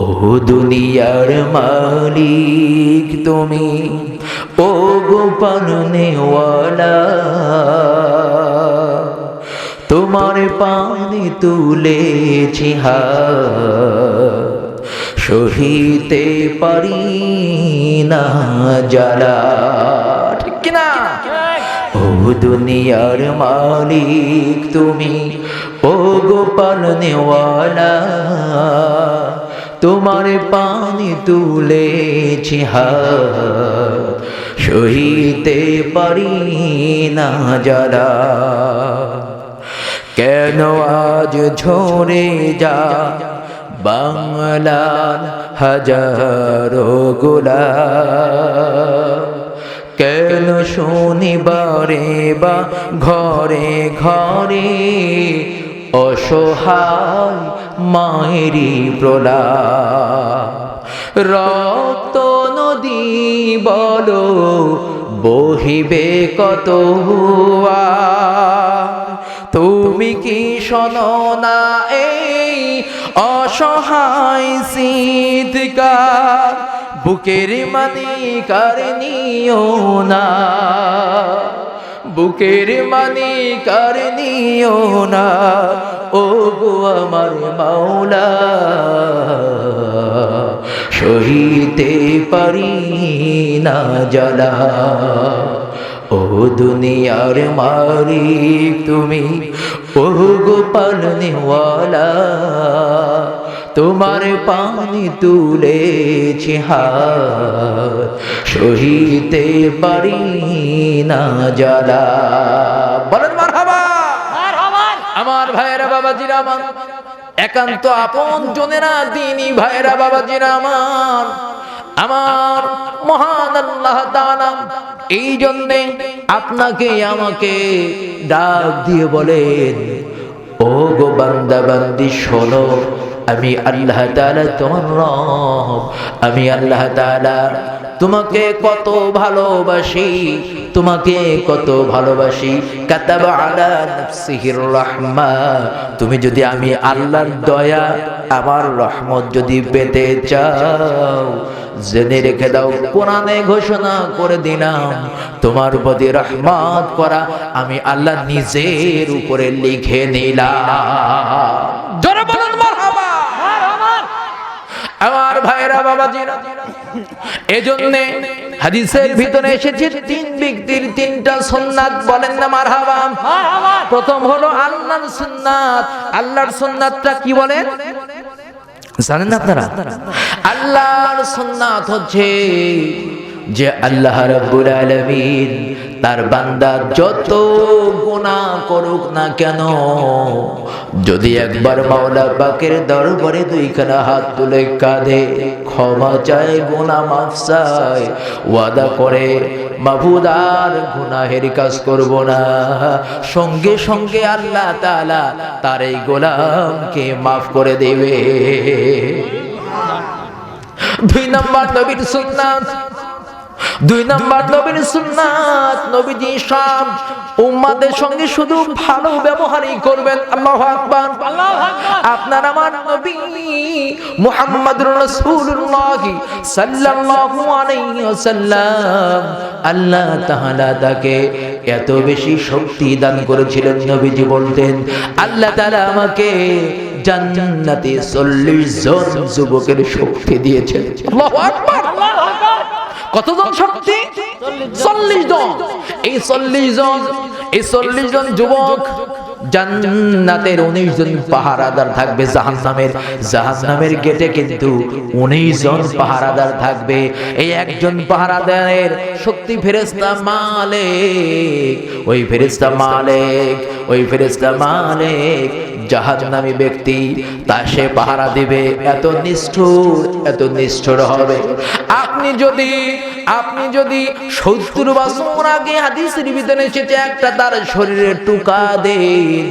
ও দুনিয়ার মালিক তুমি, ও গোপন নেওয়ালা, তোমার পানে তুলেছি হাত, সহিতে পারি না জ্বালা। ঠিক কিনা? ও দুনিয়ার মালিক তুমি, ও গোপন নেওয়ালা, তোমার পানে তুলেছি হাত, সহিতে পারি না জ্বালা। কেন আজ ঝরে যা বাংলার হাজারো গোলাপ, কেন শনিবারে বা ঘরে ঘরে অসহায় মায়েরই প্রলাপ। রক্ত নদী বলো বহিবে কত, তুমি কি শোনো না এই অসহায় চিৎকার? বুকের মানিকার নিও না, বুকের মানিকার নিও না, ও গো আমার মাওলা, সহিতে পারি না জ্বালা। ও দুনিয়ার মালিক তুমি, ও গোপন নেওয়ালা, তোমার পানি তুলেছি হাত, সহিতে পারি না জ্বালা। বলেন মারহাবা। আমার ভাইয়েরা বাবাজিরা আমার, একান্ত আপন জনেরা, দিনী ভাইয়েরা বাবাজিরা আমার, আমার মহান আল্লাহ তাআলা এই জন্যে আপনাকে আমাকে ডাক দিয়ে বলেন, ও গো বান্দা বান্দি শোনো, আমি আল্লাহ তাআলা তোমার রব, আমি আল্লাহ তাআলা তোমাকে কত ভালোবাসি, তোমাকে কত ভালোবাসি। কাতাবা আলা নাফসিহির রাহমা, তুমি যদি আমি আল্লাহর দয়া, আমার রহমত যদি পেতে চাও, জেনে রেখে দাও, কোরআনে ঘোষণা করে দিলাম, তোমার প্রতি রহমত করা আমি আল্লাহ নিজের উপরে লিখে নিলাম। জোরে বলুন মারহাবা। আমার ভাইরা বাবাজিরা, এজন্যে হাদিসের ভিতরে এসেছে তিন ব্যক্তির তিনটা সুন্নাত। বলেন না মারহাবা। প্রথম হলো আল্লাহর সুন্নাত। আল্লাহর সুন্নাতটা কি বলেন জানেন না আপনারা? আল্লাহর সুন্নাত হচ্ছে যে আল্লাহ রাব্বুল আলামিন তার বান্দা যত গুনাহ করুক না কেন, যদি একবার মাওলা পাকের দরবারে দুইখানা হাত তুলে কাঁদে, ক্ষমা চায়, গুনাহ মাফ চায়, ওয়াদা করে মাবুদ আর গুনাহের কাজ করব না, সঙ্গে সঙ্গে আল্লাহ তাআলা তার এই গোলামকে মাফ করে দেবে। দুই নাম্বার নবীর সুন্নাত, দুই নাম্বার নবীর সুন্নাত, নবীজি সব উম্মতের সঙ্গে শুধু ভালো ব্যবহারই করবেন। আল্লাহু আকবার। আপনার আমার নবী মুহাম্মদুর রাসূলুল্লাহ সাল্লাল্লাহু আলাইহি ওয়াসাল্লাম, আল্লাহ তাআলা তাকে এত বেশি শক্তি দান করেছিলেন, নবীজি বলতেন, আল্লাহ তাআলা আমাকে জান্নাতে 40 জন যুবকের শক্তি দিয়েছেন। আল্লাহু আকবার। কতজন শক্তি? 40 জন। এই 40 জন যুবক জান্নাতের 19 জন পাহারাদার থাকবে, জাহান্নামের গেটে কিন্তু 19 জন পাহারাদার থাকবে। এই একজন পাহারাদারের শক্তি ফেরেশতা মালিক, ওই ফেরেশতা মালিক জাহান্নামী ব্যক্তি, তা সে পাহারা দিবে। এত নিষ্ঠুর হবে। আপনি যদি 70 বছর আগে হাদিসের ভিতরে এসেছে একটা তার শরীরে টুকা দেন,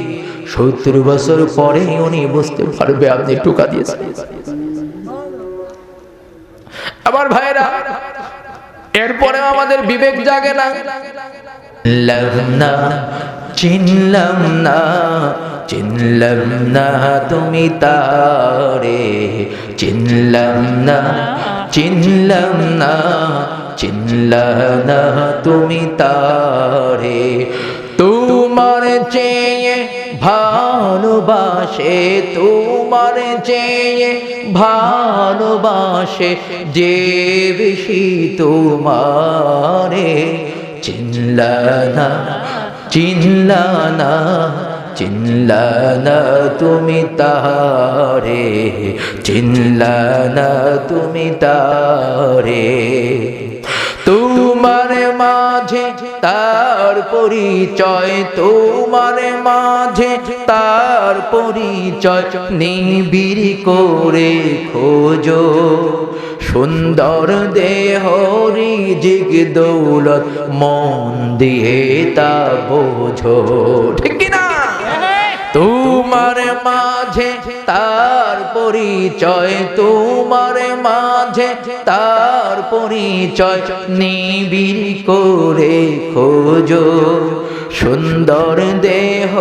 70 বছর পরে উনি বুঝতে পারবে আপনি টুকা দিয়েছেন। আমার ভাইরা, এরপরে আমাদের বিবেক জাগে না, চিনলাম না চিনলাম না তুমি তারে, চিনলাম না, চিনলাম না, চিনলাম না তুমি তারে। তোমার চেয়ে ভালোবাসে, তোমার চেয়ে ভালোবাসে যে বেশি তোমারে। চিনলা না, চিনলা না, চিনলা না তুমি তারে, চিনলা না তুমি তারে। তোমার মাঝে তার পরিচয়, তোমার মাঝে তার পরিচয় নিবিড় করে খোঁজো। সুন্দর দেহ রিজিক দৌলত মন দিয়ে তা বোঝো। ঠিক কিনা? তোমার মাঝে তার পরিচয়, তোমার মাঝে তার পরিচয় নিবিড় করে খোঁজো। সুন্দর দেহ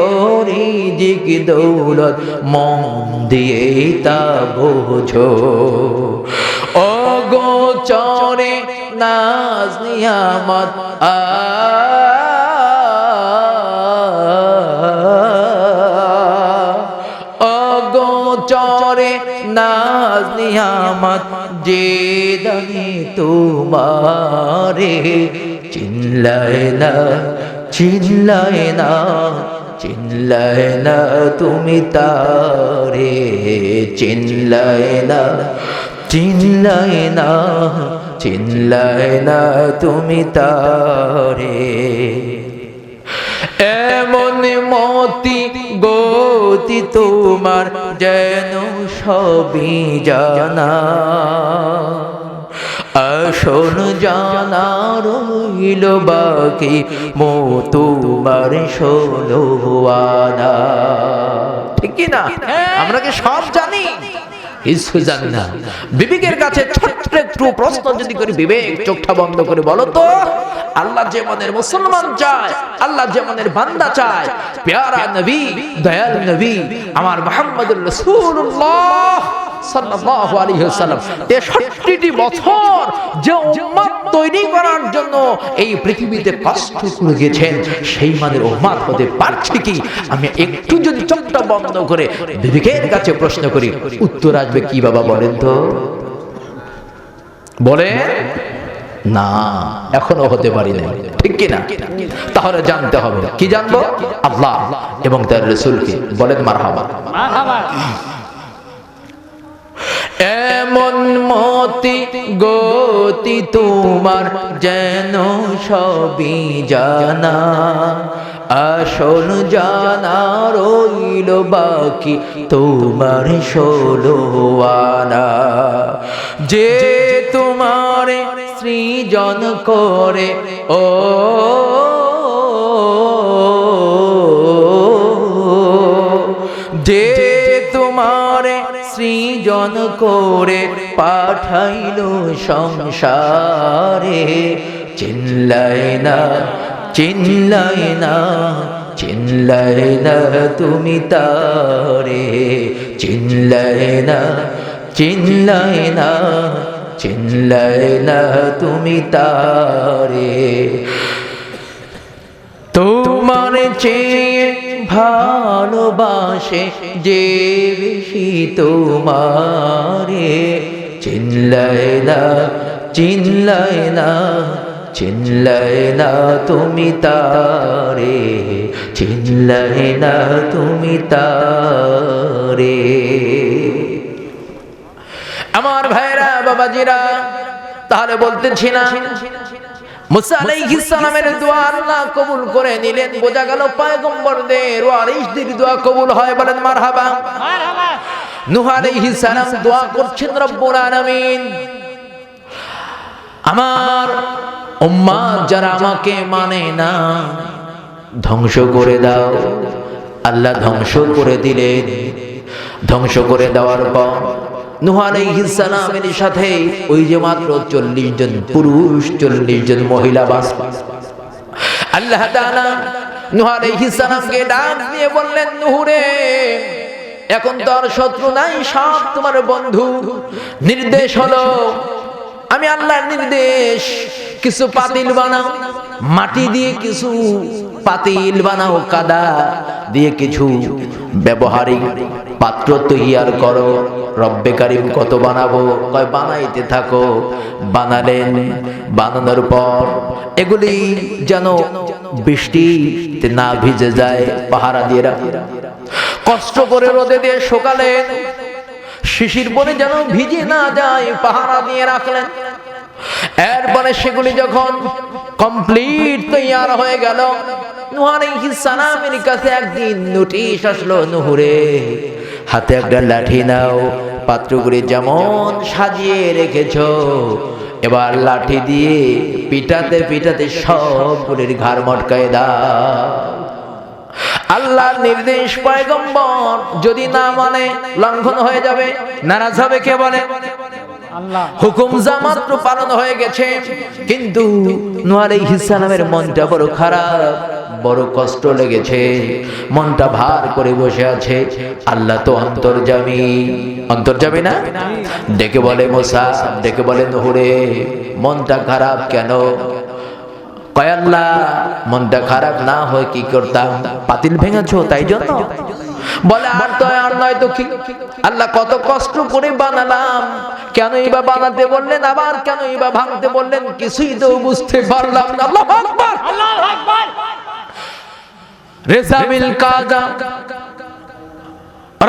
রিজিক দৌলত মন দিয়ে তা বোঝো। অগোচরে নাজ নিয়ামত অগোচরে নাজ নিয়ামত যে দানে তোমারে। চিনলায় না, চিনলায় না, চিনলায় না তুমি তারে, চিনলায় না, চিনলায় না, চিনলায় না তুমি তারে। এমন মতি গতি তোমার যেন সবই জানা, আসল জানা রইল বাকি মো তোমার ষোলো আনা। ঠিক কি না? আমরা কি সব জানি? কিছু জানি না। বিবেকের কাছে ছোট্ট একটু প্রশ্ন যদি করি, বিবেক চোখটা বন্ধ করে বলো তো, আল্লাহ যে মনের মুসলমান চায়, আল্লাহ যে মনের বান্দা চায়, প্যারা নবী, দয়াল নবী আমার মুহাম্মদুর রাসূলুল্লাহ সাল্লাল্লাহু আলাইহি ওয়াসাল্লাম 63টি বছর যে উম্মত তৈরি করার জন্য এই পৃথিবীতে কষ্ট করে গেছেন, সেই মানের উম্মত হতে পারছে কি? আমি একটু যদি চোখটা বন্ধ করে বিবেকের কাছে প্রশ্ন করি, উত্তর আসবে কি বাবা বলেন তো? বলে না, এখনো হতে পারি না। ঠিক কিনা? তাহলে জানতে হবে, কি জানবো? আল্লাহ এবং তার রাসূলকে। বলেন মারহাবা। মারহাবা। এমন মতি গতি তোমার যেন সবই জানা, আসল জানা রইল বাকি তোমার ষোলো আনা। যে তোমার সৃজন করে ও যে তোমার সৃজন করে পাঠাইল সংসারে। চিনলায় না, চিনলায় না, চিনলায় না তুমি তারে, চিনলায় না, চিনলায় না, চিনলায় না তুমি তারে। তোমার চেয়ে ভালোবাসে যে বেশি তোমারে। চিনলায় না, চিনলায় না, চিনলায় না তুমি তারে, চিনলায় না তুমি তারে। আমার ভাইরা বাবাজিরা, তাহলে বলতেছি না মুসা আলাইহিস সালামের দোয়া আল্লাহ কবুল করে নিলেন। বোঝা গেল পয়গম্বরদের ওয়ারিসদের দোয়া কবুল হয়। বলেন মারহাবা। মারহাবা। নূহ আলাইহিস সালাম দোয়া করছেন, রব্বুল আলামিন আমার উম্মত যারা আমাকে মানে না ধ্বংস করে দাও। আল্লাহ ধ্বংস করে দিলেন। ধ্বংস করে দেওয়ার পর নূহ আলাইহিস সালামের সাথে ওই যে মাত্র 40 জন পুরুষ 40 জন মহিলা বাস। আল্লাহ তাআলা নূহ আলাইহিস সালামকে ডাক দিয়ে বললেন, নূহ রে, এখন তো আর শত্রু নাই, সব তোমার বন্ধু। নির্দেশ হলো, আমি আল্লাহর নির্দেশ, কিছু পাতিল বানাও, মাটি দিয়ে কিছু পাতিল বানাও, কাদা দিয়ে কিছু ব্যবহারিক পাত্র তৈয়ার করো। রব্বে কারিম কত বানাবো? কয় বানাইতে থাকো। বানালেন, বানানোর পর এগুলি যেন বৃষ্টিতে না ভিজে যায় পাহারা দিয়ে রাখে। কষ্ট করে রোদে দিয়ে শুকালেন, শিশির পরে যেন ভিজে না যায় পাহারা দিয়ে রাখলেন। এরপরে সেগুলি যখন কমপ্লিট তৈয়ার হয়ে গেল, নূহ আলাইহিস সালামের কাছে একদিন নোটিশ আসলো, নূহ রে, হাতে একটা লাঠি নাও, পাত্রগুলি যেমন সাজিয়ে রেখেছো, এবার লাঠি দিয়ে পিটাতে পিটাতে সবগুলির ঘাড় মটকায় দাও। আল্লাহর নির্দেশ পয়গম্বর যদি না মানে লঙ্ঘন হয়ে যাবে, নারাজ হবে কে বলে? আল্লাহ। হুকুম যা মাত্র পালন হয়ে গেছে, কিন্তু নূহ আলাইহিস সালামের মনটা বড় খারাপ, বড় কষ্ট লেগেছে, মনটা ভার করে বসে আছে। আল্লাহ তো অন্তর্যামী, অন্তর্যামী না? ডেকে বলে মুসা, ডেকে বলে নূহ রে, মনটা খারাপ কেন? কয় আল্লাহ, মনটা খারাপ না হয় কি করতাম? পাতিল ভেঙেছো তাই জন্য? বলে আর তো আর নয় তো কি, আল্লাহ কত কষ্ট করে বানালাম, কেনই বা বানাতে বললেন, আবার কেনই বা ভাঙতে বললেন, কিছুই তো বুঝতে পারলাম না। আল্লাহু আকবার, আল্লাহু আকবার। রেজামিল কাজা,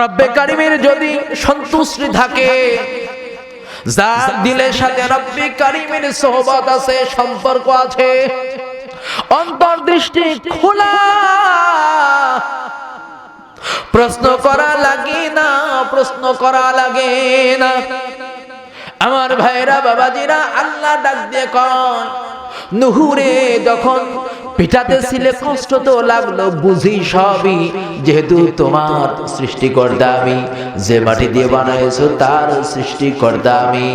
রব্বে কারিমের যদি সন্তুষ্টি থাকে, যার দিলের সাথে রব্বে কারিমের সোহবত আছে, সম্পর্ক আছে, অন্তর্দৃষ্টি খোলা, প্রশ্ন করা লাগে না, প্রশ্ন করা লাগে না। আমার ভাইরা, বাবাজিরা, আল্লাহ ডাক দিয়ে কয়, নূহ রে, যখন পিটাতে ছিলে কষ্ট তো লাগলো, বুঝি সবই, যেহেতু তোমার সৃষ্টিকর্তা আমি, যে মাটি দিয়ে বানাইছো তার সৃষ্টিকর্তা আমি।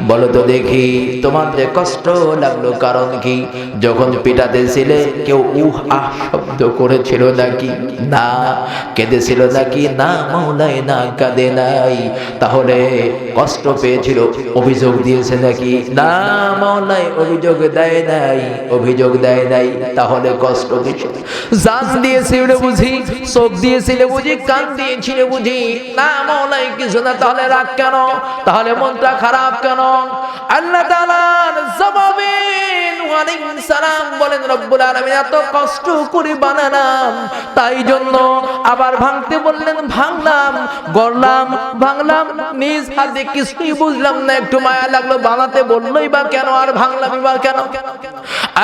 বলো তো দেখি, তোমার যে কষ্ট লাগলো কারণ কি? যখন পিটাতে ছিলে কেউ উহ আহ শব্দ করেছিল নাকি? না। কেঁদেছিল নাকি? না মাওলাই, না কাঁদে নাই। তাহলে কষ্ট পেয়েছিল, অভিযোগ দিয়েছে নাকি? না মাওলাই, অভিযোগ দেয় নাই, অভিযোগ দেয় নাই। তাহলে কষ্ট দিয়েছে, জান দিয়েছিলে বুঝি, চোখ দিয়েছিলে বুঝি, কান দিয়েছিলে বুঝি? না মাওলাই, কিছু না। তাহলে রাগ কেন? তাহলে মনটা খারাপ কেন? আল্লাহ তাআলার জবাবে নূহ আলাইহিস সালাম বলেন, রব্বুল আলামিন এত কষ্ট করে বানালাম, তাই জন্য আবার ভাঙতে বললেন, ভাঙলাম, গড়লাম, ভাঙলাম, নিজ হাতে কিছুই বুঝলাম না, একটু মায়া লাগলো, বানাতে বললোই বা কেন, আর ভাঙলামই বা কেন?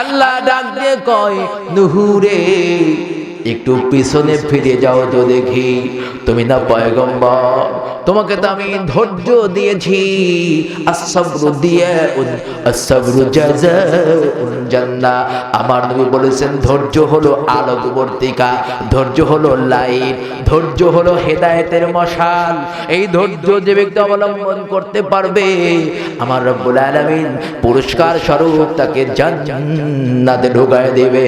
আল্লাহ ডাক দিয়ে কয়, নূহ রে, একটু পিছনে ফিরে যাও তো দেখি, তুমি না পয়গম্বর, তোমাকে তো আমি ধৈর্য দিয়েছি, আসসাবরু দিয়াউন আসসাবরু জাযাউন জান্নাহ। আমার নবী বলেছেন, ধৈর্য হলো আলোকবর্তিকা, ধৈর্য হলো লাইট, ধৈর্য হলো হেদায়েতের মশাল। এই ধৈর্য যে ব্যক্তি অবলম্বন করতে পারবে, আমার রব্বুল আলামিন পুরস্কার স্বরূপ তাকে জান্নাতে ঢুকায় দেবে।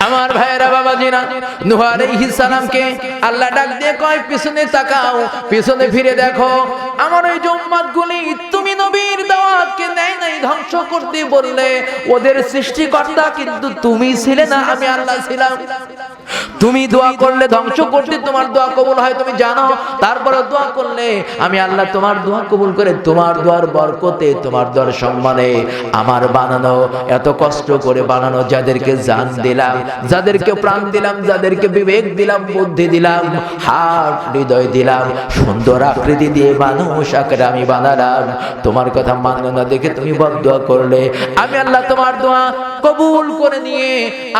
আমার ভাইরা, বাবাজিরা, নূহ আলাইহিস সালামকে আল্লাহ ডাক দিয়ে কয়, পিছনে তাকাও, পিছনে ফিরে দেখো, আমার ওই উম্মতগুলি তুমি নবীর দাওয়াতকে নেয় নাই, ধ্বংস করতে বললে, ওদের সৃষ্টিকর্তা কিন্তু তুমি ছিলে না, আমি আল্লাহ ছিলাম। তুমি দোয়া করলে ধ্বংস করতে, তোমার দোয়া কবুল হয় তুমি জানো, তারপরে দোয়া করলে আমি আল্লাহ তোমার দোয়া কবুল করে, তোমার দোয়ার বরকতে, তোমার দোয়ার সম্মানে আমার বানানো, এত কষ্ট করে বানানো, যাদেরকে জান দিলাম, যাদেরকে প্রাণ দিলাম, যাদেরকে বিবেক দিলাম, বুদ্ধি দিলাম, হার্ট, হৃদয় দিলাম, সুন্দর আকৃতি দিয়ে মানুষ আকারে আমি বানালাম, তোমার কথা মানলো না দেখে তুমি বদদোয়া করলে, আমি আল্লাহ তোমার দোয়া কবুল করে নিয়ে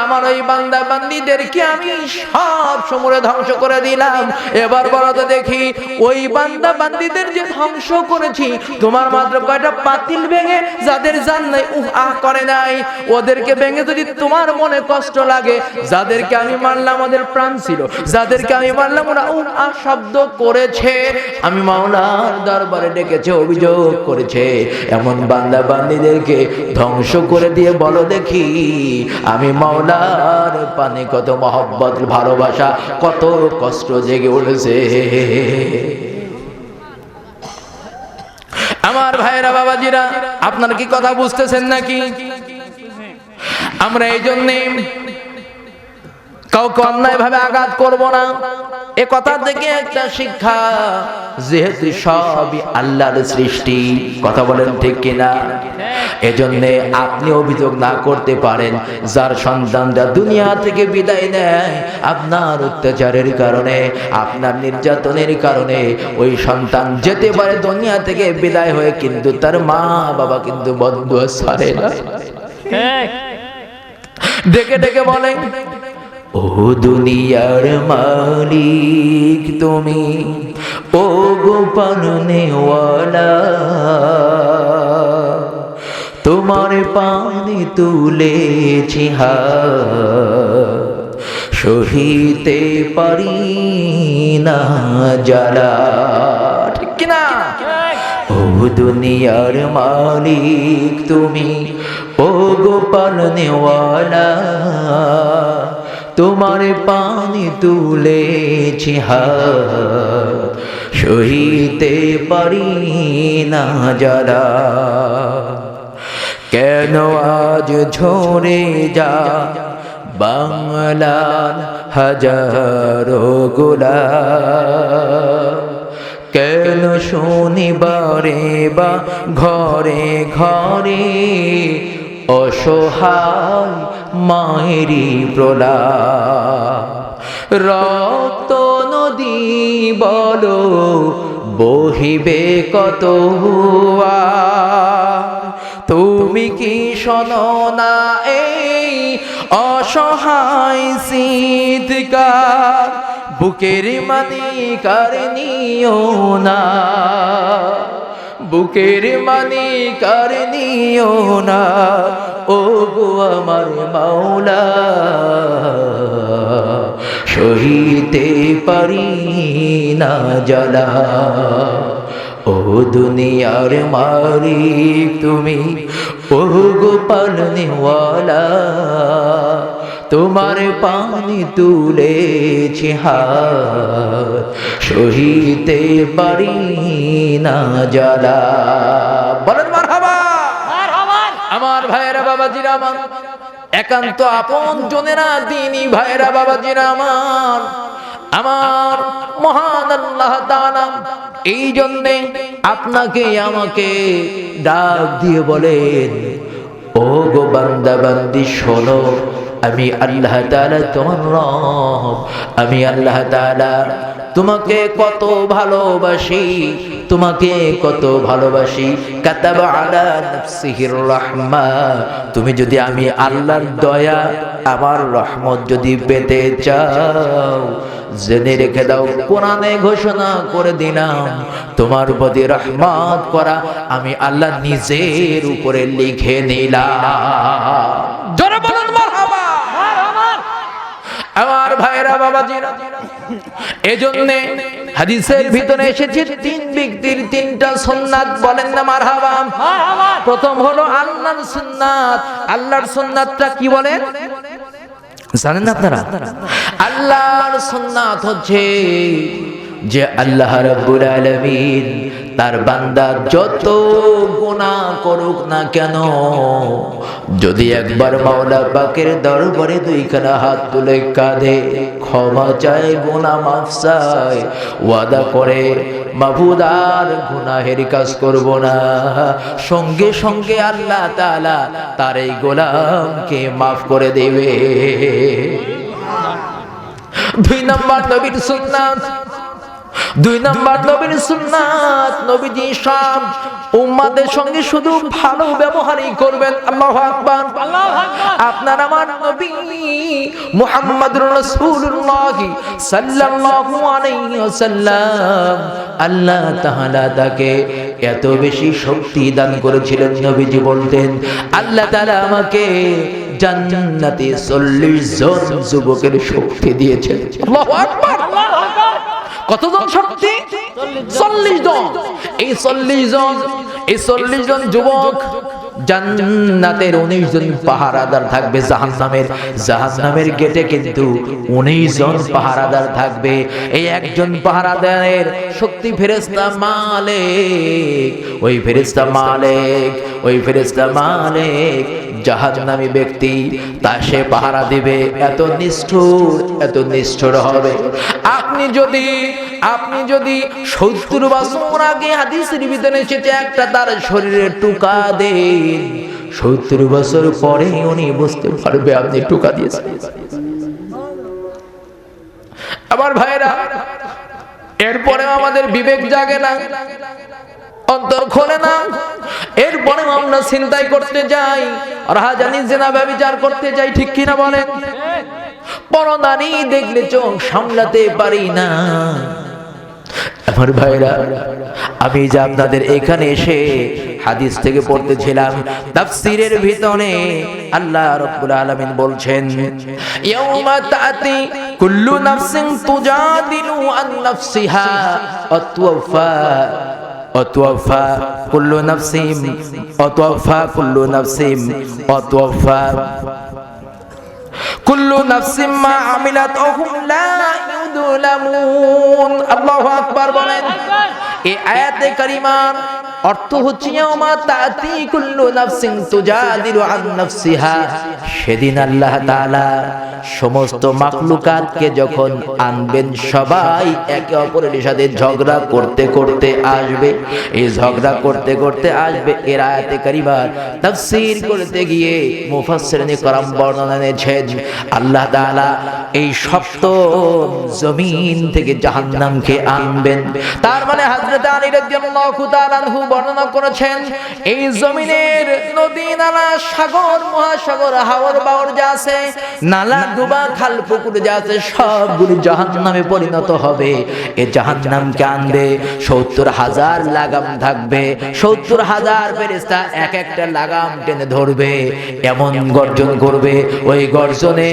আমার ওই বান্দা বান্দীদেরকে আমি সব সমুদ্রে ধ্বংস করে দিলাম। এবার বলো তো দেখি, ওই বান্দা বান্দীদের যে ধ্বংস করেছি, তোমার মাত্র কয়টা পাতিল ভেঙে, যাদের জান নাই, উহ আহ করে নাই, ওদেরকে ভেঙে যদি তোমার মনে কষ্ট লাগে, যাদেরকে আমি মারলাম ওদের প্রাণ ছিল, যাদেরকে আমি মারলাম ওরা উহ আহ শব্দ করেছে, আমি মাওলার দরবারে ডেকেছে, অভিযোগ করেছে, এমন বান্দা বান্দীদেরকে ধ্বংস করে দিয়ে বলো দেখি দেখি আমি মাওলার পানে কত মহব্বত ভালোবাসা কত কষ্ট জেগে উঠেছে। আমার ভাইরা বাবাজিরা, আপনারা কি কথা বুঝতেছেন নাকি? আমরা এই জন্যে কাউকে অন্যায় ভাবে আঘাত করব না, এ কথা থেকে একটা শিক্ষা, যেহেতু সবই আল্লাহর সৃষ্টি, কথা বলেন ঠিক কিনা? এজন্যে আপনি অভিযোগ না করতে পারেন যার সন্তানরা দুনিয়া থেকে বিদায় নেয় আপনার অত্যাচারের কারণে, আপনার নির্যাতনের কারণে, ওই সন্তান যেতে পারে দুনিয়া থেকে বিদায় হয়ে, কিন্তু তার মা বাবা কিন্তু বদদুয়া ছাড়ে না। ডেকে ডেকে বলেন, ও দুনিয়ার মালিক তুমি, ও গো পালনেওয়ালা, তোমার পানে তুলেছি হাত, সহিতে পারি না জ্বালা। ঠিক কিনা? ও দুনিয়ার মালিক তুমি, ও গো পালনেওয়ালা, তোমার পানি তুলেছি হাত, সহিতে পারি না জ্বালা। কেন আজ ঝরে যা বাংলার হাজারো গোলাপ, কেন শনিবারে বা ঘরে ঘরে অসহায় মায়েরি প্রলাপ, রক্ত নদী বলো বহিবে কত, তুমি কি শোনো না এই অসহায় চিৎকার, বুকের মানিকার নিও না, বুকের মানিকার নিও না, ও গো আমার মাওলা, সহিতে পারি না জ্বালা। ও দুনিয়ার মালিক তুমি, ও গো পালনেওয়ালা, তোমার পানি তুলেছি হাত, সহিতে পারি না জ্বালা। বলেন মারহাবা। আমার ভাইয়েরা বাবাজিরা আমার, একান্ত আপন জনেরা, দিনী ভাইয়েরা বাবাজিরা আমার, আমার মহান আল্লাহ তাআলা এই জন্যে আপনাকে আমাকে ডাক দিয়ে বলেন, ও গো বান্দা বান্দি শোনো, আমি আল্লাহ তাআলা তোমার রব, আমি আল্লাহ তাআলা তোমাকে কত ভালোবাসি, তোমাকে কত ভালোবাসি। কাতাবা আলা নাফসিহির রাহমা, তুমি যদি আমি আল্লাহর দয়া, আমার রহমত যদি পেতে চাও, জেনে রেখে দাও, কোরআনে ঘোষণা করে দিলাম, তোমার প্রতি রহমত করা আমি আল্লাহ নিজের উপরে লিখে নিলাম। জোরে বলুন মারহাবা। আমার ভাইরা বাবাজিরা, এজন্যে হাদিসের ভিতরে এসেছে তিন ব্যক্তির তিনটা সুন্নাত, বলেন না মারহাবা। প্রথম হলো আল্লাহর সুন্নাত। আল্লাহর সুন্নাতটা কি বলেন জানেন আপনারা? আল্লাহর সুন্নাত হচ্ছে যে আল্লাহ রাব্বুল আলামিন তার বান্দা যত গুনাহ করুক না কেন, যদি একবার মাওলা পাকের দরবারে দুইখানা হাত তুলে কাঁদে, ক্ষমা চায়, গুনাহ মাফ চায়, ওয়াদা করে মাবুদ আর গুনাহের কাজ করব না, সঙ্গে সঙ্গে আল্লাহ তাআলা তার এই গোলামকে মাফ করে দেবে। দুই নাম্বার নবীর সুন্নাত, দুই নাম্বার নবীর সুন্নাত, নবীজি সব উম্মতের সঙ্গে শুধু ভালো ব্যবহারই করবেন। আল্লাহু আকবার, আল্লাহু আকবার। আপনার আমার নবী মুহাম্মদুর রাসূলুল্লাহ সাল্লাল্লাহু আলাইহি ওয়াসাল্লাম, আল্লাহ তাআলা তাকে এত বেশি শক্তি দান করেছিলেন, নবীজি বলতেন, আল্লাহ তাআলা আমাকে জান্নাতে 40 জন যুবকের শক্তি দিয়েছেন। আল্লাহু আকবার, আল্লাহু আকবার। কতজন শক্তি? 40 জন। এই 40 জন যুবক জান্নাতের 19 জন পাহারাদার থাকবে, জাহান্নামের গেটে কিন্তু 19 জন পাহারাদার থাকবে। এই একজন পাহারাদারের শক্তি ফেরেশতা মালিক, ওই ফেরেশতা মালিক জাহান্নামী ব্যক্তি তা সে পাহারা দিবে। এত নিষ্ঠুর হবে। আপনি যদি 70 বছর আগে হাদিসের ভিতরে এসেছে একটা তার শরীরে টুকা দেন, 70 বছর পরে উনি বুঝতে পারবে আপনি টুকা দিয়েছেন। আমার ভাইরা, এরপরে আমাদের বিবেক জাগে না, অন্তর খোলে না। এরপরে আমরা চিন্তাই করতে যাই, রাহাজানি জিনা ব্যভিচার করতে যাই, ঠিক কিনা বলেন? পরনারী দেখলে চোখ সামলাতে পারি না। আমার ভাইরা, আমি যে আপনাদের এখানে এসে হাদিস থেকে পড়তেছিলাম, তাফসীরের ভিতরে আল্লাহ রাব্বুল আলামিন বলছেন, ইয়াউমা তাতি কুল্লু নাফসিন তুজাদিলু আন নাফসিহা অতওয়াফা কুল্লু নাফসিন মা আমিলাত ওহুম লা ইউযলামুন। আল্লাহু আকবার বলেন। এই আয়াতে কারিমার অর্থ হচ্ছে ইয়াউমা তাতি কুল্লু নাফসিন তুজাদিলু আন নাফসিহা, সেদিন আল্লাহ তাআলা সমস্ত মাখলুকাতকে যখন আনবেন, সবাই একে অপরের সাথে ঝগড়া করতে আসবে। এই ঝগড়া করতে আসবে। এর আয়াতে কারিমার তাফসীর করতে গিয়ে মুফাসসিরিন کرام বর্ণনা এনেছেন, আল্লাহ তাআলা এই সপ্তম জমিন থেকে জাহান্নামকে আনবেন। তার মানে হযরত আলী রাদিয়াল্লাহু তাআলা আনহু বর্ণনা করেছেন, এই জমিনের নদী নালা সাগর মহাসাগর হাওর বাওর যা আছে, নালা ডুবা খাল পুকুর যা আছে, সবগুলো জাহান্নামে পরিণত হবে। এই জাহান্নামকে আনবে, 70,000 লাগাম থাকবে, 70,000 ফেরেশতা এক একটা লাগাম টেনে ধরবে, এমন গর্জন করবে, ওই গর্জনে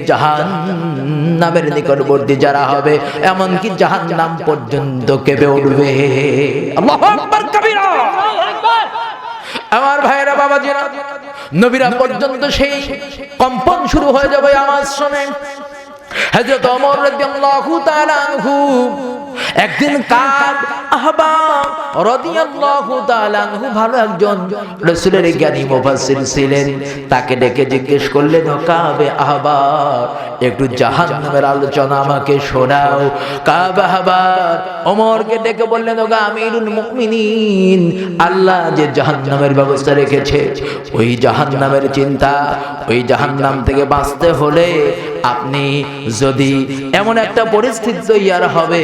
জাহান্নামের নিকটবর্তী যারা হবে এমনকি জাহান্নাম পর্যন্ত কেঁপে উঠবে। আল্লাহু আকবার কাবীরা। আমার ভাইরা, বাবাজিরা, নবীরা পর্যন্ত সেই কম্পন শুরু হয়ে যাবে আওয়াজ শুনে। হযরত ওমর রাদিয়াল্লাহু তাআলা আনহু একদিন কাব আহবাব রাদিয়াল্লাহু তাআলা আনহু ভালো একজন রাসূলের জ্ঞানী মুফাসসির ছিলেন। তাকে ডেকে জিজ্ঞেস করলেন, ও কাবে আহবাব, একটু জাহান্নামের আলোচনা আমাকে শোনাও। কাব আহবাব ওমরকে ডেকে বললেন, ও আমিরুল মুমিনিন, আল্লাহ যে জাহান্নামের ব্যবস্থা রেখেছে, ওই জাহান্নামের চিন্তা, ওই জাহান্নাম থেকে বাঁচতে হলে আপনি যদি এমন একটা পরিস্থিতি তৈরি হবে,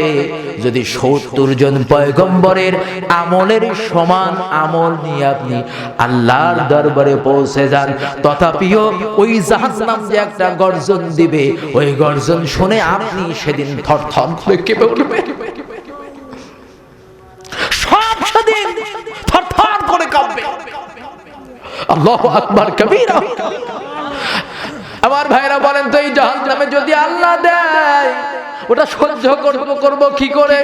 যদি 70 জন পয়গম্বরের আমলের সমান আমল নিয়ে আপনি আল্লাহর দরবারে পৌঁছে যান, তথাপিও ওই জাহান্নাম যে একটা গর্জন দিবে, ওই গর্জন শুনে আপনি সেদিন থরথর করে কেঁপে উঠবেন। সব সেদিন থরথর করে কাঁপবে। আল্লাহু আকবার কাবীরা। আমার ভাইরা বলেন তো, এই জাহান্নামে যদি আল্লাহ দেয়, ওটা সহ্য করব কি করে?